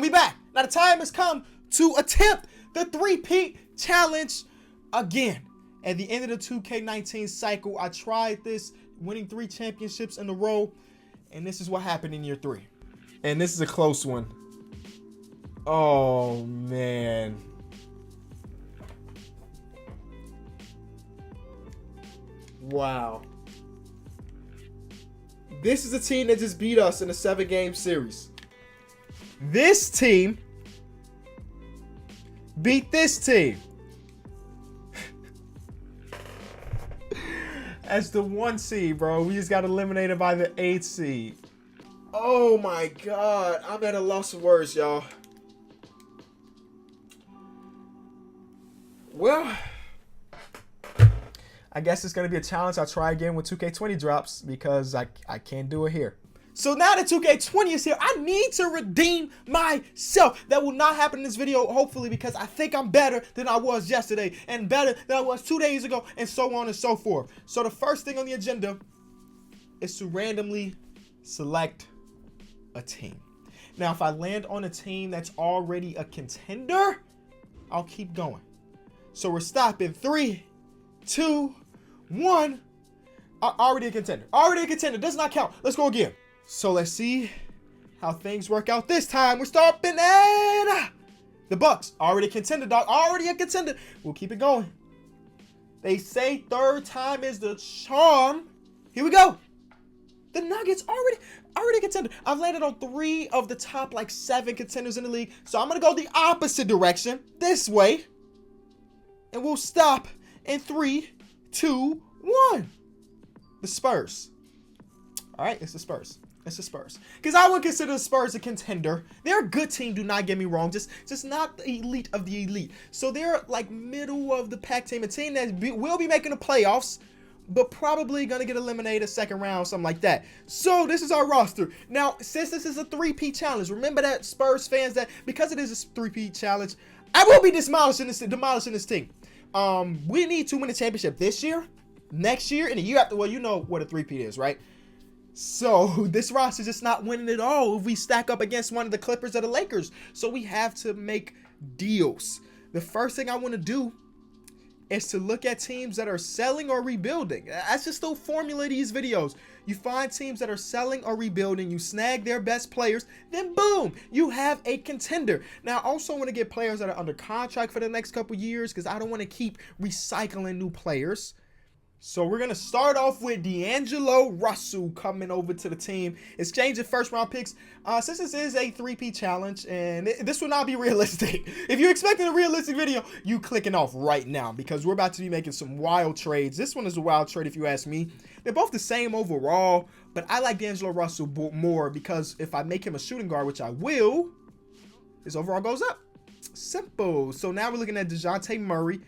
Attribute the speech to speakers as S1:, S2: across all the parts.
S1: And we back. Now the time has come to attempt the three-peat challenge again. At the end of the 2K19 cycle, I tried this, winning 3 championships in a row, and this is what happened in year 3. And this is a close one. Oh, man. Wow. This is a team that just beat us in a 7-game series. This team beat this team. As the 1 seed, bro. We just got eliminated by the 8th seed. Oh my God. I'm at a loss of words, y'all. Well, I guess it's going to be a challenge. I'll try again when 2K20 drops because I can't do it here. So now that 2K20 is here, I need to redeem myself. That will not happen in this video, hopefully, because I think I'm better than I was yesterday and better than I was 2 days ago and so on and so forth. So the first thing on the agenda is to randomly select a team. Now, if I land on a team that's already a contender, I'll keep going. So we're stopping. 3, 2, 1. Already a contender. Already a contender. Does not count. Let's go again. So let's see how things work out this time. We're stopping at the Bucks. Already a contender, dog. Already a contender. We'll keep it going. They say third time is the charm. Here we go. The Nuggets already a contender. I've landed on 3 of the top 7 contenders in the league. So I'm going to go the opposite direction, this way. And we'll stop in 3, 2, 1. The Spurs. All right, it's the Spurs. It's the Spurs. Because I would consider the Spurs a contender. They're a good team, do not get me wrong. Just not the elite of the elite. So they're middle of the pack team. A team that will be making the playoffs, but probably going to get eliminated second round, something like that. So this is our roster. Now, since this is a three-peat challenge, remember that, Spurs fans, that because it is a three-peat challenge, I will be demolishing this team. We need to win the championship this year, next year, and the year after. Well, you know what a three-peat is, right? So this roster is just not winning at all if we stack up against one of the Clippers or the Lakers. So we have to make deals. The first thing I want to do is to look at teams that are selling or rebuilding. That's just the formula of these videos. You find teams that are selling or rebuilding, you snag their best players, then boom, you have a contender. Now, I also want to get players that are under contract for the next couple years because I don't want to keep recycling new players. So we're going to start off with D'Angelo Russell coming over to the team, exchanging first-round picks. Since this is a three-peat challenge, and this will not be realistic. If you're expecting a realistic video, you clicking off right now because we're about to be making some wild trades. This one is a wild trade if you ask me. They're both the same overall, but I like D'Angelo Russell more because if I make him a shooting guard, which I will, his overall goes up. Simple. So now we're looking at DeJounte Murray,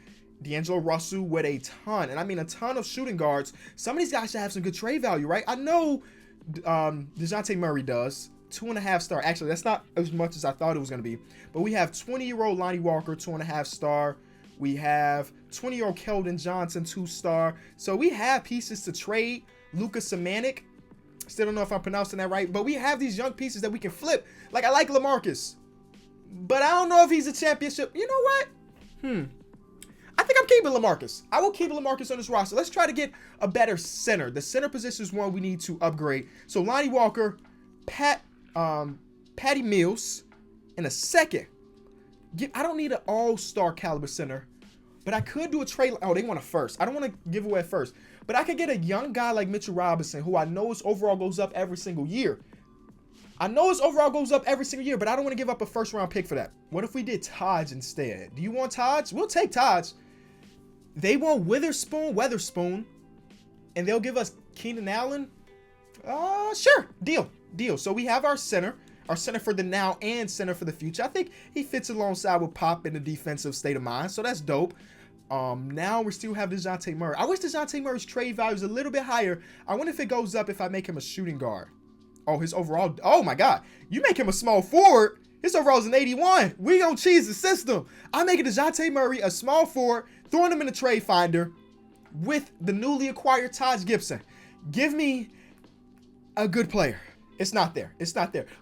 S1: D'Angelo Russell with a ton, and I mean a ton of shooting guards. Some of these guys should have some good trade value, right? I know DeJounte Murray does. 2.5 star. Actually, that's not as much as I thought it was going to be. But we have 20-year-old Lonnie Walker, 2.5 star. We have 20-year-old Keldon Johnson, 2 star. So we have pieces to trade. Lucas Samanik. Still don't know if I'm pronouncing that right. But we have these young pieces that we can flip. Like, I like LaMarcus. But I don't know if he's a championship. You know what? I think I'm keeping LaMarcus. I will keep LaMarcus on this roster. Let's try to get a better center. The center position is one we need to upgrade. So Lonnie Walker, Patty Mills, in a second. I don't need an all-star caliber center, but I could do a trade. Oh, they want a first. I don't want to give away a first, but I could get a young guy like Mitchell Robinson, who I know his overall goes up every single year. I know his overall goes up every single year, but I don't want to give up a first-round pick for that. What if we did Taj instead? Do you want Taj? We'll take Taj. They want Weatherspoon, and they'll give us Keenan Allen. Sure, deal. So we have our center for the now and center for the future. I think he fits alongside with Pop in the defensive state of mind, so that's dope. Now we still have DeJounte Murray. I wish DeJounte Murray's trade value is a little bit higher. I wonder if it goes up if I make him a shooting guard. Oh, his overall. Oh my God, you make him a small forward. His overall is an 81. We gonna cheese the system. I'm making DeJounte Murray a small forward, throwing him in the trade finder with the newly acquired Taj Gibson. Give me a good player. It's not there.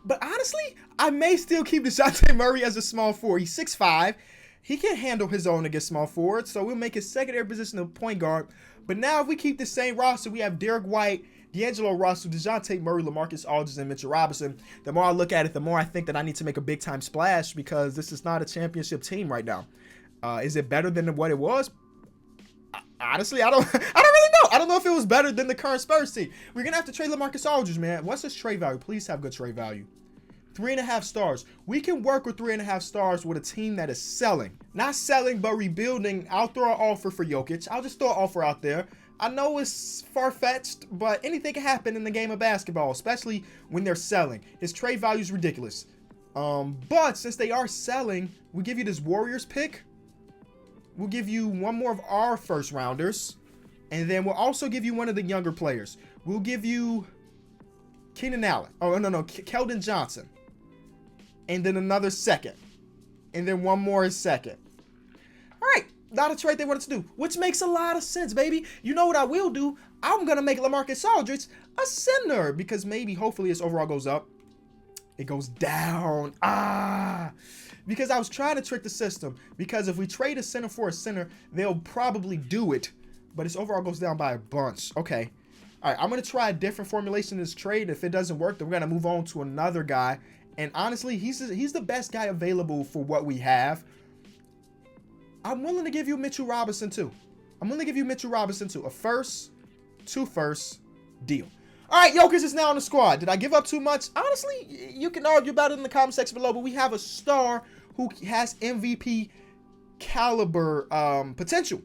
S1: But honestly, I may still keep DeJounte Murray as a small forward. He's 6'5". He can handle his own against small forward, so we'll make his secondary position a point guard. But now if we keep the same roster, we have Derek White, D'Angelo Russell, DeJounte Murray, LaMarcus Aldridge, and Mitchell Robinson. The more I look at it, the more I think that I need to make a big-time splash because this is not a championship team right now. Is it better than what it was? Honestly, I don't really know. I don't know if it was better than the current Spurs team. We're going to have to trade LaMarcus Aldridge, man. What's his trade value? Please have good trade value. 3.5 stars. We can work with 3.5 stars with a team that is selling. Not selling, but rebuilding. I'll throw an offer for Jokic. I'll just throw an offer out there. I know it's far-fetched, but anything can happen in the game of basketball, especially when they're selling. His trade value is ridiculous. But since they are selling, we'll give you this Warriors pick. We'll give you one more of our first rounders. And then we'll also give you one of the younger players. We'll give you Keenan Allen. Oh, no, Keldon Johnson. And then another second. And then one more second. All right. Not a trade they wanted to do, which makes a lot of sense, baby. You know what I will do? I'm going to make LaMarcus Aldridge a center because maybe, hopefully, his overall goes up. It goes down. Because I was trying to trick the system. Because if we trade a center for a center, they'll probably do it. But his overall goes down by a bunch. Okay. All right, I'm going to try a different formulation in this trade. If it doesn't work, then we're going to move on to another guy. And honestly, he's the best guy available for what we have. I'm willing to give you Mitchell Robinson too. A first, 2 firsts, deal. All right, Jokic is now on the squad. Did I give up too much? Honestly, you can argue about it in the comment section below, but we have a star who has MVP caliber potential.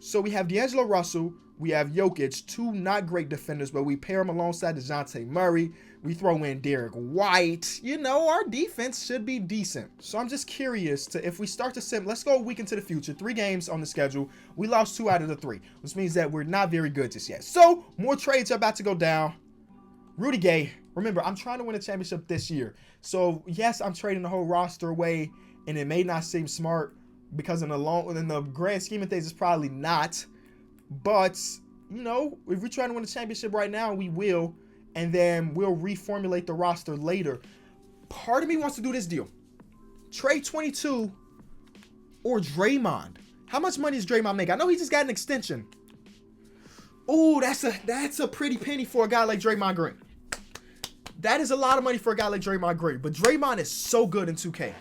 S1: So we have D'Angelo Russell, we have Jokic, 2 not great defenders, but we pair them alongside DeJounte Murray. We throw in Derek White. You know, our defense should be decent. So I'm just curious to, if we start to sim, let's go a week into the future. 3 games on the schedule. We lost 2 out of the 3, which means that we're not very good just yet. So more trades are about to go down. Rudy Gay. Remember, I'm trying to win a championship this year. So yes, I'm trading the whole roster away, and it may not seem smart because in the grand scheme of things, it's probably not. But, you know, if we're trying to win a championship right now, we will. And then we'll reformulate the roster later. Part of me wants to do this deal. Trade 22 or Draymond. How much money does Draymond make? I know he just got an extension. Ooh, that's a pretty penny for a guy like Draymond Green. That is a lot of money for a guy like Draymond Green. But Draymond is so good in 2K.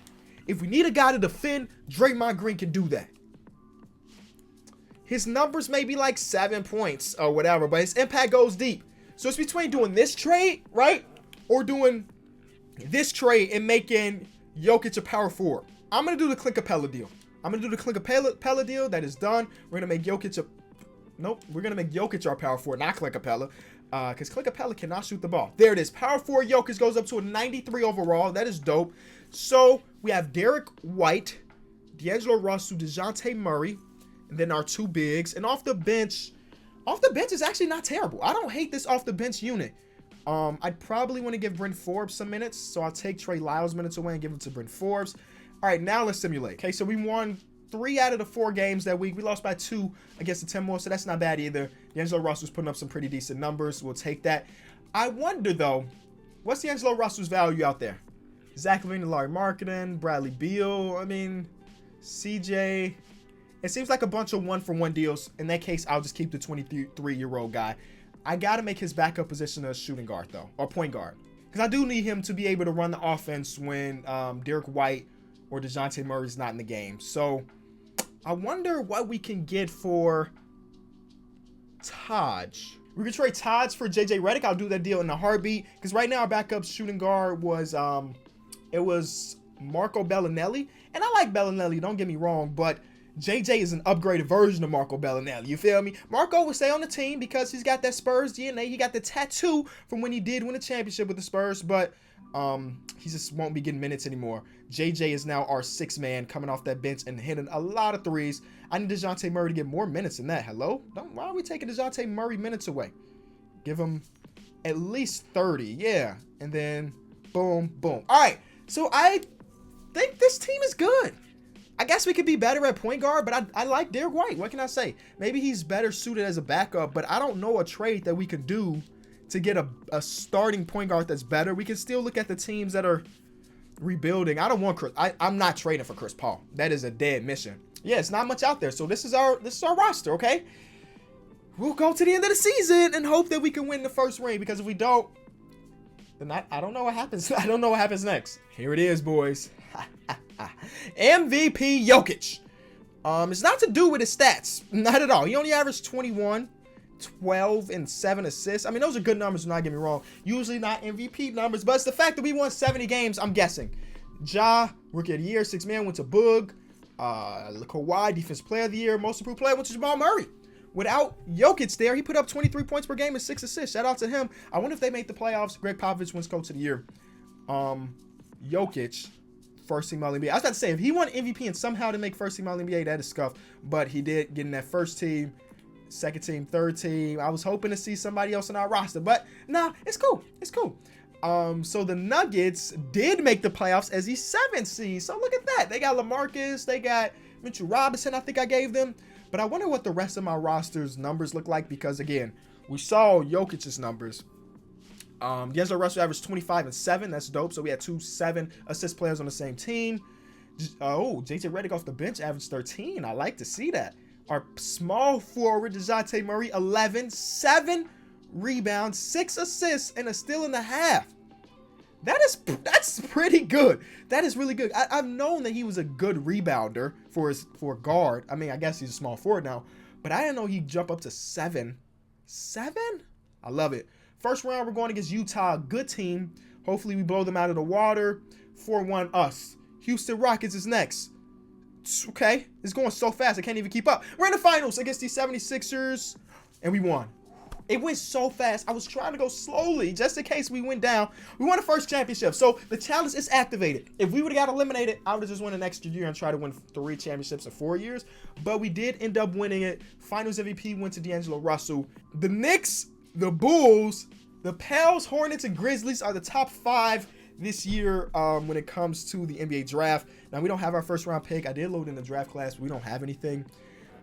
S1: If we need a guy to defend, Draymond Green can do that. His numbers may be like 7 points or whatever, but his impact goes deep. So it's between doing this trade, right? Or doing this trade and making Jokic a power forward. I'm going to do the Clint Capella deal. That is done. We're going to make Jokic we're going to make Jokic our power forward, not Clint Capella. Because Clint Capella cannot shoot the ball. There it is. Power forward Jokic goes up to a 93 overall. That is dope. So we have Derek White, D'Angelo Russell, DeJounte Murray, and then our 2 bigs. And off the bench is actually not terrible. I don't hate this off the bench unit. I'd probably want to give Bryn Forbes some minutes. So I'll take Trey Lyles minutes away and give them to Bryn Forbes. All right, now let's simulate. Okay, so we won 3 out of the 4 games that week. We lost by 2 against the Timberwolves, so that's not bad either. D'Angelo Russell's putting up some pretty decent numbers. We'll take that. I wonder, though, what's D'Angelo Russell's value out there? Zach LaVine, Larry Marketing, Bradley Beal, CJ. It seems like a bunch of 1-for-1 deals. In that case, I'll just keep the 23-year-old guy. I got to make his backup position a shooting guard, though, or point guard. Because I do need him to be able to run the offense when Derek White or DeJounte Murray's not in the game. So I wonder what we can get for Taj. We could trade Taj for JJ Redick. I'll do that deal in a heartbeat. Because right now our backup shooting guard was Marco Bellinelli. And I like Bellinelli, don't get me wrong, but JJ is an upgraded version of Marco Bellinelli. You feel me? Marco will stay on the team because he's got that Spurs DNA. He got the tattoo from when he did win a championship with the Spurs, but he just won't be getting minutes anymore. JJ is now our 6th man coming off that bench and hitting a lot of threes. I need DeJounte Murray to get more minutes than that. Hello? Why are we taking DeJounte Murray minutes away? Give him at least 30. Yeah. And then boom, boom. All right. So I think this team is good. I guess we could be better at point guard, but I like Derek White. What can I say? Maybe he's better suited as a backup, but I don't know a trade that we can do to get a starting point guard that's better. We can still look at the teams that are rebuilding. I don't want Chris. I'm not trading for Chris Paul. That is a dead mission. Yeah, it's not much out there. So this is our roster, okay? We'll go to the end of the season and hope that we can win the first ring, because if we don't, then I don't know what happens. I don't know what happens next. Here it is, boys. MVP Jokic. It's not to do with his stats. Not at all. He only averaged 21, 12, and 7 assists. I mean, those are good numbers, do not get me wrong. Usually not MVP numbers, but it's the fact that we won 70 games, I'm guessing. Ja, Rookie of the Year, 6 man, went to Boog. Kawhi, Defensive Player of the Year, Most Improved Player went to Jamal Murray. Without Jokic there, he put up 23 points per game and 6 assists. Shout out to him. I wonder if they make the playoffs. Greg Popovich wins Coach of the Year. Jokic, first team All-NBA. I was about to say, if he won MVP and somehow to make first team All-NBA, that is scuffed. But he did get in that first team, second team, third team. I was hoping to see somebody else on our roster, but nah, it's cool. It's cool. So the Nuggets did make the playoffs as the 7th seed. So look at that. They got LaMarcus. They got Mitchell Robinson, I think I gave them. But I wonder what the rest of my roster's numbers look like, because, again, we saw Jokic's numbers. D'Angelo Russell averaged 25 and 7. That's dope. So we had 2 7-assist players on the same team. JJ Redick off the bench averaged 13. I like to see that. Our small forward, DeJounte Murray, 11, 7 rebounds, 6 assists, and a steal and a half. That's pretty good. That is really good. I've known that he was a good rebounder for a guard. I mean, I guess he's a small forward now, but I didn't know he'd jump up to 7. 7? I love it. First round, we're going against Utah. Good team. Hopefully we blow them out of the water. 4-1 us. Houston Rockets is next. Okay. It's going so fast, I can't even keep up. We're in the finals against the 76ers, and we won. It went so fast. I was trying to go slowly just in case we went down. We won the first championship. So the challenge is activated. If we would have got eliminated, I would have just won an extra year and tried to win 3 championships in 4 years. But we did end up winning it. Finals MVP went to D'Angelo Russell. The Knicks, the Bulls, the Pels, Hornets, and Grizzlies are the top 5 this year when it comes to the NBA draft. Now, we don't have our first round pick. I did load in the draft class. We don't have anything.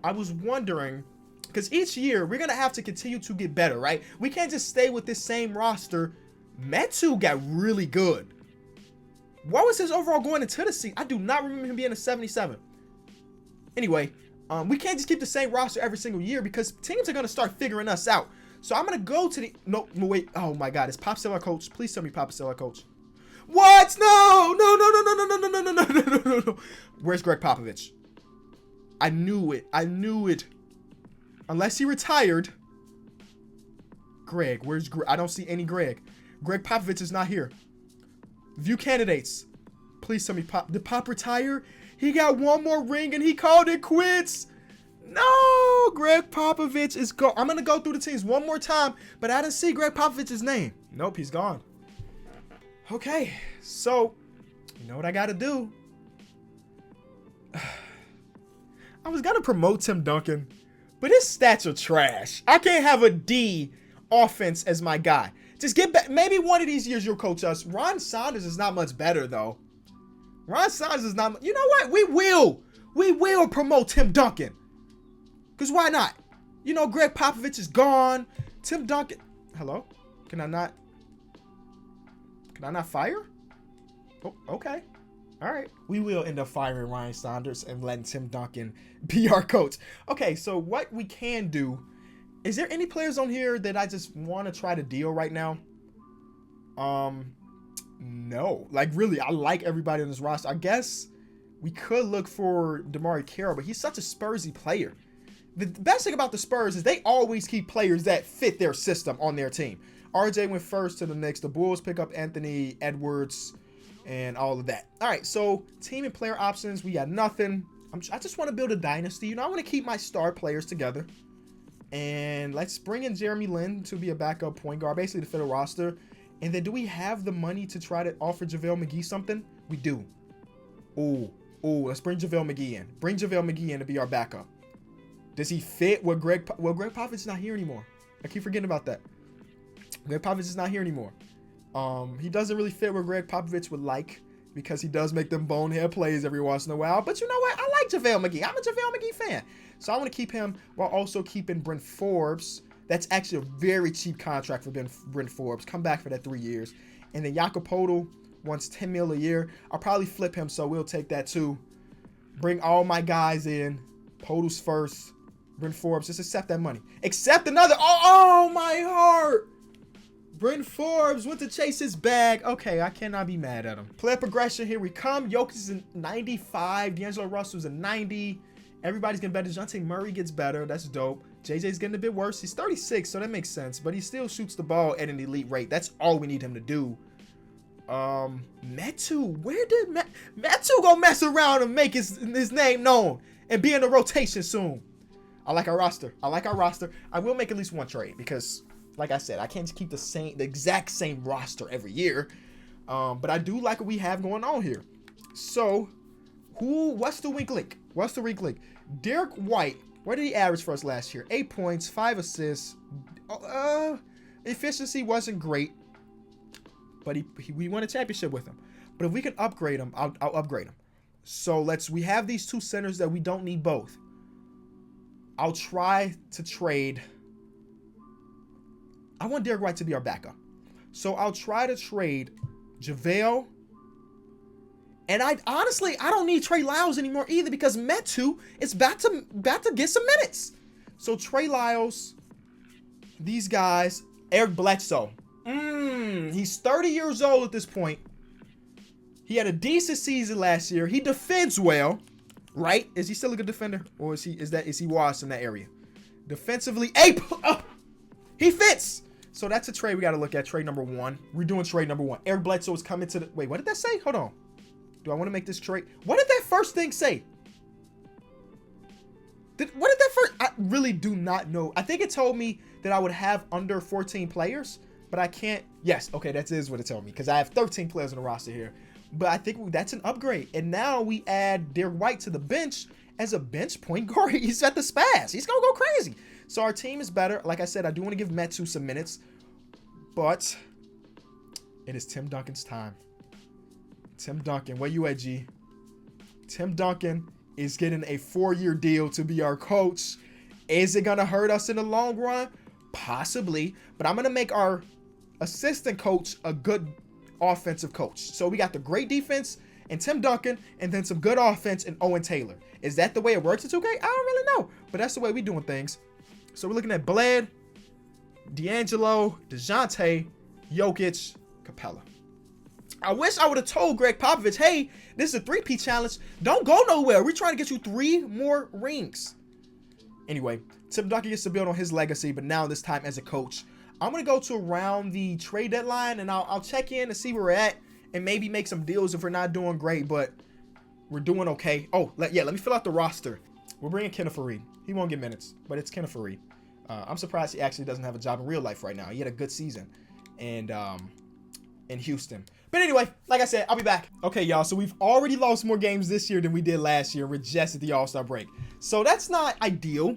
S1: I was wondering, because each year we're going to have to continue to get better, right? We can't just stay with this same roster. Metu got really good. What was his overall going into the season? I do not remember him being a 77. Anyway, we can't just keep the same roster every single year, because teams are going to start figuring us out. So I'm going to go to the... No, wait. Oh, my God. Is Pop still our coach? Please tell me Pop is still our coach. What? No. No. Where's Greg Popovich? I knew it. Unless he retired. Greg, where's Greg? I don't see any Greg. Greg Popovich is not here. View candidates. Please tell me Pop. Did Pop retire? He got one more ring and he called it quits. No, Greg Popovich is gone. I'm going to go through the teams one more time, but I didn't see Greg Popovich's name. Nope, he's gone. Okay, so you know what I got to do? I was going to promote Tim Duncan, but his stats are trash. I can't have a D offense as my guy. Just get back. Maybe one of these years you'll coach us. Ron Saunders is not much better, though. Ron Saunders is not. You know what? We will promote Tim Duncan. Because why not? You know, Greg Popovich is gone. Tim Duncan. Hello? Can I not fire? Oh, okay. All right. We will end up firing Ryan Saunders and letting Tim Duncan be our coach. Okay, so what we can do, is there any players on here that I just want to try to deal right now? No. Like, really, I like everybody on this roster. I guess we could look for DeMar Carroll, but he's such a Spursy player. The best thing about the Spurs is they always keep players that fit their system on their team. RJ went first to the Knicks. The Bulls pick up Anthony Edwards and all of that. All right, so team and player options, we got nothing. I just want to build a dynasty. You know, I want to keep my star players together. And let's bring in Jeremy Lin to be a backup point guard, basically to fit a roster. And then do we have the money to try to offer JaVale McGee something? We do. Ooh, let's bring JaVale McGee in. Bring JaVale McGee in to be our backup. Does he fit what Greg Popovich is not here anymore. I keep forgetting about that. Greg Popovich is not here anymore. He doesn't really fit where Greg Popovich would like, because he does make them bonehead plays every once in a while. But you know what? I like JaVale McGee. I'm a JaVale McGee fan. So I want to keep him while also keeping Brent Forbes. That's actually a very cheap contract for Brent Forbes. Come back for that 3 years. And then Jakob Poeltl, wants 10 mil a year. I'll probably flip him, so we'll take that too. Bring all my guys in. Podol's first. Bryn Forbes, just accept that money. Accept another. Oh, my heart. Bryn Forbes went to chase his bag. Okay, I cannot be mad at him. Player progression, here we come. Jokic is a 95. D'Angelo Russell's a 90. Everybody's getting better. DeJounte Murray gets better. That's dope. JJ's getting a bit worse. He's 36, so that makes sense. But he still shoots the ball at an elite rate. That's all we need him to do. Metu. Where did Metu go mess around and make his name known and be in the rotation soon? I like our roster. I will make at least one trade because, like I said, I can't just keep the exact same roster every year. But I do like what we have going on here. So, what's the weak link? Derek White, what did he average for us last year? 8 points, 5 assists. Efficiency wasn't great, but we won a championship with him. But if we can upgrade him, I'll upgrade him. So we have these two centers that we don't need both. I'll try to trade. I want Derek White to be our backup. So I'll try to trade JaVale. And I don't need Trey Lyles anymore either because Metu is about to get some minutes. So Trey Lyles, these guys, Eric Bledsoe. He's 30 years old at this point. He had a decent season last year. He defends well, right? Is he still a good defender, or is he washed in that area? Defensively, he fits. So that's a trade we got to look at. Trade number 1. We're doing trade number 1. Eric Bledsoe is coming to the. Wait, what did that say? Hold on. Do I want to make this trade? What did that first thing say? What did that first? I really do not know. I think it told me that I would have under 14 players, but I can't. Yes, okay, that is what it told me because I have 13 players on the roster here. But I think that's an upgrade. And now we add Derek White to the bench as a bench point guard. He's at the spaz. He's going to go crazy. So our team is better. Like I said, I do want to give Metu some minutes. But it is Tim Duncan's time. Tim Duncan, where you at, G? Tim Duncan is getting a 4-year deal to be our coach. Is it going to hurt us in the long run? Possibly. But I'm going to make our assistant coach a good offensive coach. So we got the great defense and Tim Duncan, and then some good offense and Owen Taylor. Is that the way it works at 2K? I don't really know, but that's the way we're doing things. So we're looking at Bled, D'Angelo, DeJounte, Jokic, Capella. I wish I would have told Greg Popovich, hey, this is a three-peat challenge. Don't go nowhere. We're trying to get you 3 more rings. Anyway, Tim Duncan gets to build on his legacy, but now this time as a coach. I'm going to go to around the trade deadline, and I'll check in and see where we're at and maybe make some deals if we're not doing great, but we're doing okay. Oh, let me fill out the roster. We're bringing Kenneth Faried. He won't get minutes, but it's Kenneth Faried. I'm surprised he actually doesn't have a job in real life right now. He had a good season and in Houston. But anyway, like I said, I'll be back. Okay, y'all, so we've already lost more games this year than we did last year. We're just at the All-Star break. So that's not ideal.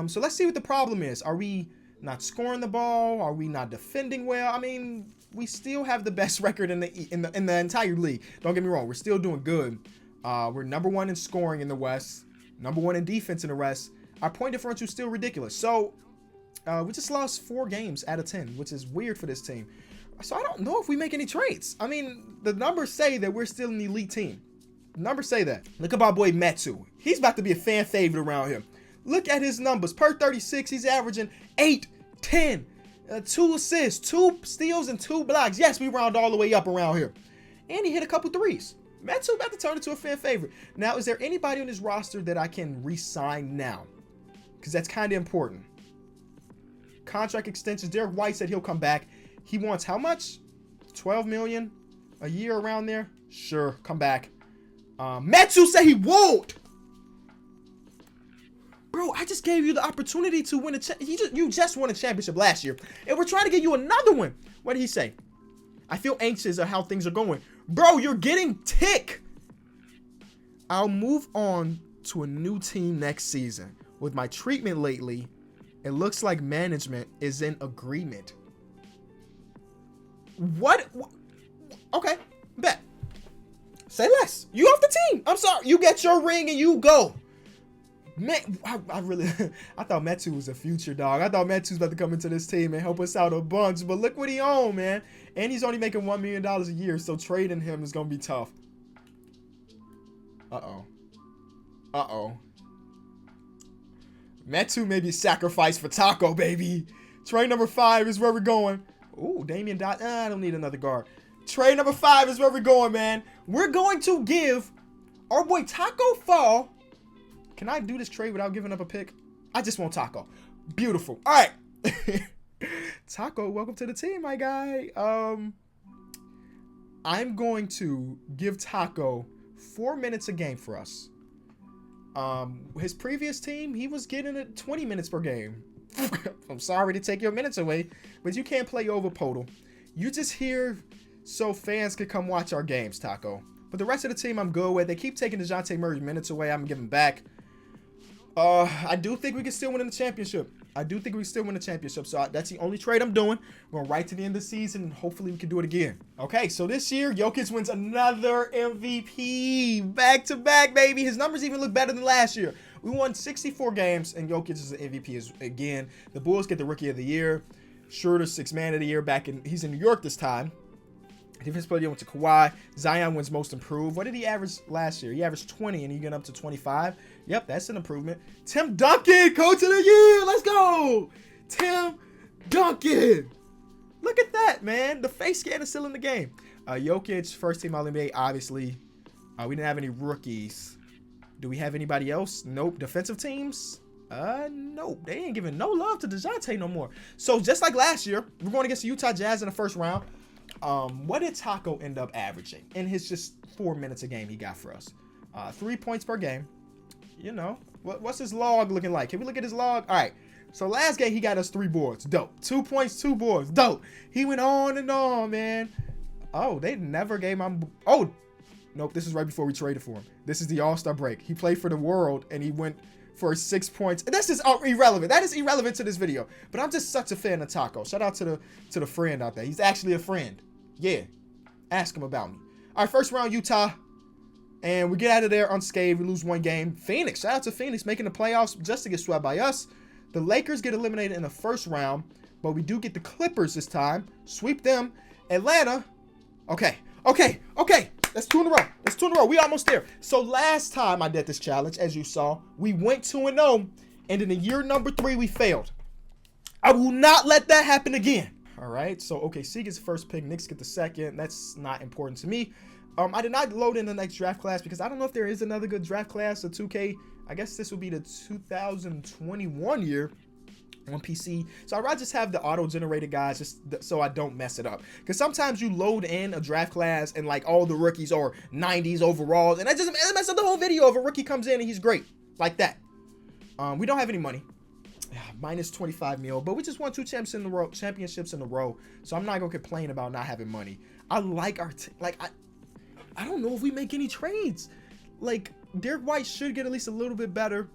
S1: So let's see what the problem is. Are we not scoring the ball? Are we not defending well? I mean, we still have the best record in the entire league. Don't get me wrong, we're still doing good. We're number 1 in scoring in the West, number 1 in defense in the West. Our point differential is still ridiculous. So we just lost 4 games out of 10, which is weird for this team. So I don't know if we make any trades. I mean, the numbers say that we're still an elite team. The numbers say that. Look at my boy Metu. He's about to be a fan favorite around here. Look at his numbers. Per 36, he's averaging 8, 10, 2 assists, 2 steals, and 2 blocks. Yes, we round all the way up around here. And he hit a couple threes. Metu about to turn into a fan favorite. Now, is there anybody on this roster that I can re-sign now? Because that's kind of important. Contract extensions. Derek White said he'll come back. He wants how much? 12 million a year around there? Sure, come back. Metu said he won't. Bro, I just gave you the opportunity to win you just won a championship last year, and we're trying to get you another one. What did he say? I feel anxious at how things are going. Bro, you're getting tick. I'll move on to a new team next season. With my treatment lately, it looks like management is in agreement. What? Okay, bet. Say less. You off the team. I'm sorry. You get your ring and you go. Man, I really, I thought Metu was a future dog. I thought Metu was about to come into this team and help us out a bunch. But look what he own, man. And he's only making $1 million a year, so trading him is going to be tough. Uh-oh. Uh-oh. Metu may be sacrificed for Taco, baby. Trade number 5 is where we're going. Ooh, Damian Dot. I don't need another guard. Trade number 5 is where we're going, man. We're going to give our boy Taco Fall. Can I do this trade without giving up a pick? I just want Taco. Beautiful. All right. Taco, welcome to the team, my guy. I'm going to give Taco 4 minutes a game for us. His previous team, he was getting it 20 minutes per game. I'm sorry to take your minutes away, but you can't play over Podal. You just here so fans can come watch our games, Taco. But the rest of the team I'm good with. They keep taking DeJounte Murray's minutes away. I'm giving back. I do think we can still win in the championship. So that's the only trade I'm doing. We're going right to the end of the season, and hopefully we can do it again. Okay, so this year, Jokic wins another MVP. Back-to-back, baby. His numbers even look better than last year. We won 64 games, and Jokic is the MVP again. The Bulls get the Rookie of the Year. Schroeder, Sixth Man of the Year. He's in New York this time. Defensive player went to Kawhi. Zion wins Most Improved. What did he average last year? He averaged 20, and he got up to 25. Yep, that's an improvement. Tim Duncan, Coach of the Year. Let's go. Tim Duncan. Look at that, man. The face scan is still in the game. Jokic, first team All-NBA, obviously. We didn't have any rookies. Do we have anybody else? Nope. Defensive teams? Nope. They ain't giving no love to DeJounte no more. So just like last year, we're going against the Utah Jazz in the first round. What did Taco end up averaging in his just 4 minutes a game he got for us? 3 points per game. You know, what's his log looking like? Can we look at his log? All right. So last game he got us 3 boards. Dope. 2 points, 2 boards. Dope. He went on and on, man. Oh, they never gave him. Oh, nope. This is right before we traded for him. This is the All-Star break. He played for the World and he went for 6 points. And that's just irrelevant. That is irrelevant to this video. But I'm just such a fan of Taco. Shout out to the friend out there. He's actually a friend. Yeah. Ask him about me. All right, first round, Utah. And we get out of there unscathed. We lose 1 game. Phoenix. Shout out to Phoenix making the playoffs just to get swept by us. The Lakers get eliminated in the first round. But we do get the Clippers this time. Sweep them. Atlanta. Okay. That's 2 in a row. We almost there. So last time I did this challenge, as you saw, we went 2-0. And in the year number 3, we failed. I will not let that happen again. All right, so OKC gets the first pick, Knicks get the second. That's not important to me. I did not load in the next draft class because I don't know if there is another good draft class of 2K. I guess this will be the 2021 year on PC. So I'd rather just have the auto-generated guys just so I don't mess it up. Because sometimes you load in a draft class and like all the rookies are 90s overalls, and that just messes up the whole video if a rookie comes in and he's great like that. We don't have any money. Minus 25 mil, but we just won 2 championships in a row, so I'm not gonna complain about not having money. I like our I don't know if we make any trades. Like Derek White should get at least a little bit better.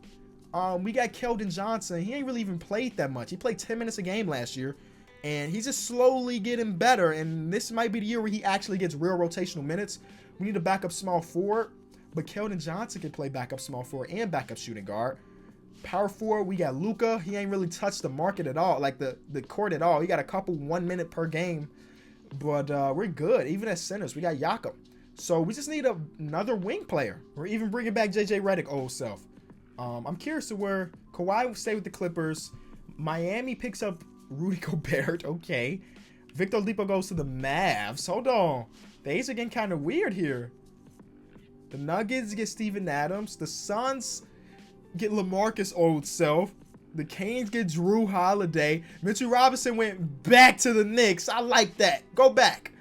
S1: We got Keldon Johnson. He ain't really even played that much. He played 10 minutes a game last year, and he's just slowly getting better. And this might be the year where he actually gets real rotational minutes. We need a backup small forward, but Keldon Johnson can play backup small forward and backup shooting guard. Power forward, we got Luka. He ain't really touched the market at all, like the court at all. He got a couple 1 minute per game, but we're good. Even at centers, we got Jakob. So we just need another wing player. We're even bringing back JJ Redick, old self. I'm curious to where Kawhi will stay with the Clippers. Miami picks up Rudy Gobert. Okay. Victor Oladipo goes to the Mavs. Hold on. These are getting kind of weird here. The Nuggets get Steven Adams. The Suns get LaMarcus old self. The Canes get Drew Holiday. Mitchell Robinson went back to the Knicks. I like that. Go back.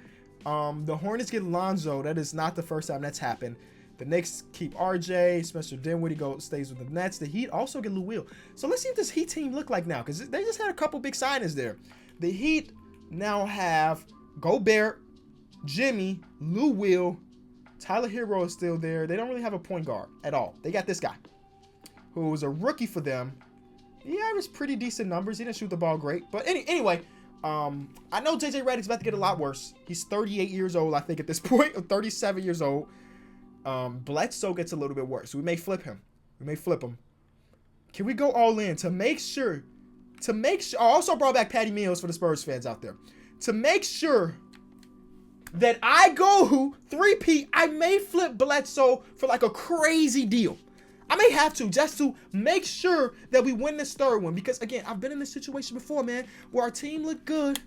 S1: The Hornets get Lonzo. That is not the first time that's happened. The Knicks keep RJ. Spencer Dinwiddie stays with the Nets. The Heat also get Lou Will. So let's see what this Heat team look like now, because they just had a couple big signings there. The Heat now have Gobert, Jimmy, Lou Will, Tyler Hero is still there. They don't really have a point guard at all. They got this guy, who was a rookie for them. He averaged pretty decent numbers. He didn't shoot the ball great. But anyway, I know JJ Redick's about to get a lot worse. He's 38 years old, I think, at this point, or 37 years old. Bledsoe gets a little bit worse. We may flip him. Can we go all in to make sure? I also brought back Patty Mills for the Spurs fans out there. To make sure that I go three-peat, I may flip Bledsoe for like a crazy deal. I may have to, just to make sure that we win this third one. Because, again, I've been in this situation before, man, where our team looked good,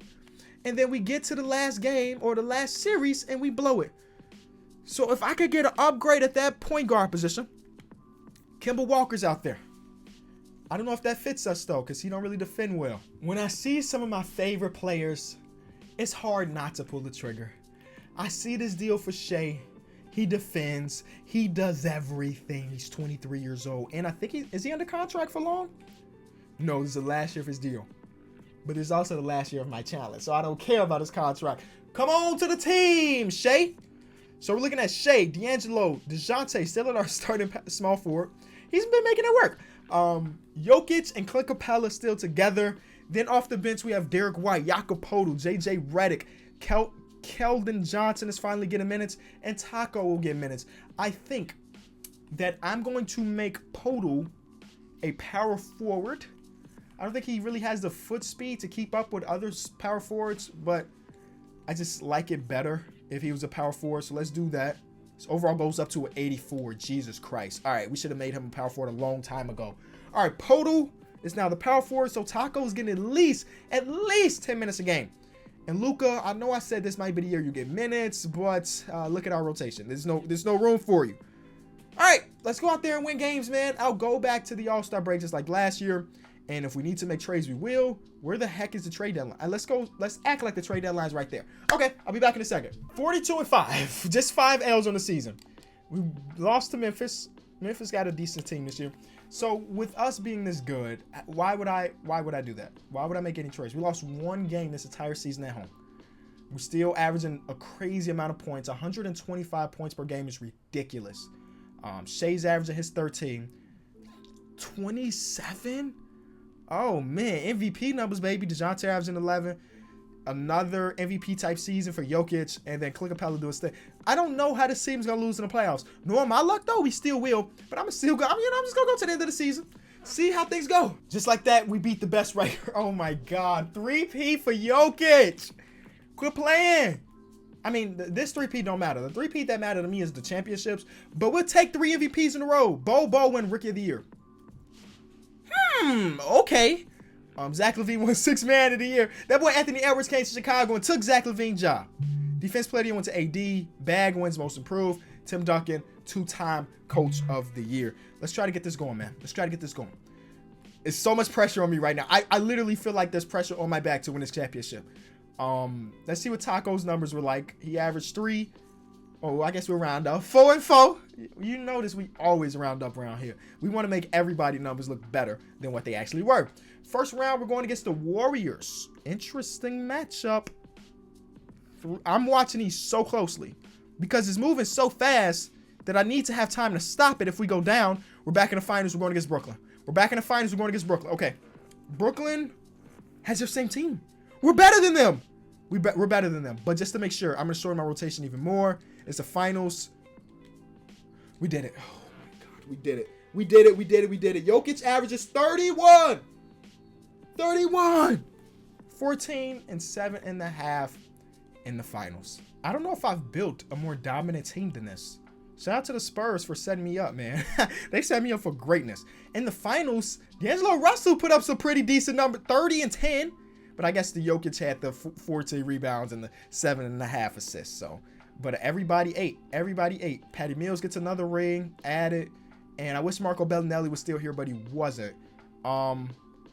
S1: and then we get to the last game or the last series, and we blow it. So if I could get an upgrade at that point guard position, Kemba Walker's out there. I don't know if that fits us, though, because he don't really defend well. When I see some of my favorite players, it's hard not to pull the trigger. I see this deal for Shea. He defends. He does everything. He's 23 years old. And I think is he under contract for long? No, this is the last year of his deal. But it's also the last year of my challenge. So I don't care about his contract. Come on to the team, Shea. So we're looking at Shea, D'Angelo, DeJounte still at our starting small forward. He's been making it work. Jokic and Clint Capella still together. Then off the bench, we have Derek White, Jakob Poeltl, J.J. Redick, Keldon Johnson is finally getting minutes, and Taco will get minutes. I think that I'm going to make Poeltl a power forward. I don't think he really has the foot speed to keep up with other power forwards, but I just like it better if he was a power forward, so let's do that. His overall goes up to an 84. Jesus Christ. All right, we should have made him a power forward a long time ago. All right, Poeltl is now the power forward, so Taco is getting at least 10 minutes a game. And Luka, I know I said this might be the year you get minutes, but look at our rotation. There's no room for you. All right, let's go out there and win games, man. I'll go back to the All-Star break just like last year. And if we need to make trades, we will. Where the heck is the trade deadline? Let's act like the trade deadline's right there. Okay, I'll be back in a second. 42-5, just 5 L's on the season. We lost to Memphis. Memphis got a decent team this year. So with us being this good, why would I do that? Why would I make any trades? We lost 1 game this entire season at home. We're still averaging a crazy amount of points. 125 points per game is ridiculous. Shea's averaging his 13. 27? Oh, man. MVP numbers, baby. DeJounte averaging 11. Another MVP type season for Jokic. And then Clint Capella do his thing. I don't know how this team's going to lose in the playoffs. Nor my luck, though. We still will. But I'm still go. I'm just going to go to the end of the season. See how things go. Just like that, we beat the best record. Oh, my God. 3-peat for Jokic. Quit playing. I mean, this 3-peat don't matter. The 3-peat that matter to me is the championships. But we'll take 3 MVPs in a row. Bo win Rookie of the Year. Okay. Zach LaVine won 6th Man of the Year. That boy Anthony Edwards came to Chicago and took Zach LaVine's job. Defense Player of the Year went to AD. Bag wins Most Improved. Tim Duncan, 2-time Coach of the Year. Let's try to get this going, man. Let's try to get this going. It's so much pressure on me right now. I literally feel like there's pressure on my back to win this championship. Let's see what Taco's numbers were like. He averaged 3. Oh, I guess we'll round up. 4-4. You notice we always round up around here. We want to make everybody's numbers look better than what they actually were. First round, we're going against the Warriors. Interesting matchup. I'm watching these so closely because it's moving so fast that I need to have time to stop it if we go down. We're back in the finals. We're going against Brooklyn. We're back in the finals. We're going against Brooklyn. Okay. Brooklyn has their same team. We're better than them. We're better than them. But just to make sure, I'm going to shorten my rotation even more. It's the finals. We did it. Oh, my God. We did it. We did it. We did it. We did it. Jokic averages 31. 31. 14 and 7.5 in the finals. I don't know if I've built a more dominant team than this. Shout out to the Spurs for setting me up, man. They set me up for greatness. In the finals, D'Angelo Russell put up some pretty decent number, 30 and 10. But I guess the Jokic had the 14 rebounds and the 7.5 assists. So, but everybody ate. Everybody ate. Patty Mills gets another ring added. And I wish Marco Bellinelli was still here, but he wasn't.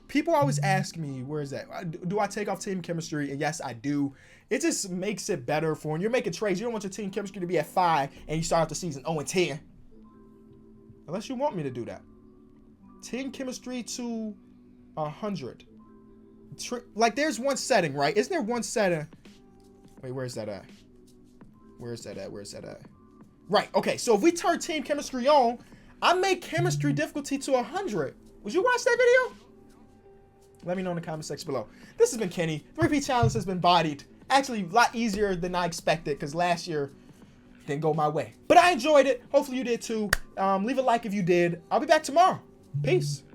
S1: People always ask me, where is that? Do I take off team chemistry? And yes, I do. It just makes it better for when you're making trades. You don't want your team chemistry to be at 5 and you start out the season 0 and 10. Unless you want me to do that. Team chemistry to 100. Like, there's one setting, right? Isn't there one setting? Wait, where's that at? Where's that at? Where's that at? Right, okay. So if we turn team chemistry on, I make chemistry difficulty to 100. Would you watch that video? Let me know in the comment section below. This has been Kenny. 3-peat Challenge has been bodied. Actually, a lot easier than I expected because last year didn't go my way. But I enjoyed it. Hopefully you did too. Leave a like if you did. I'll be back tomorrow. Peace.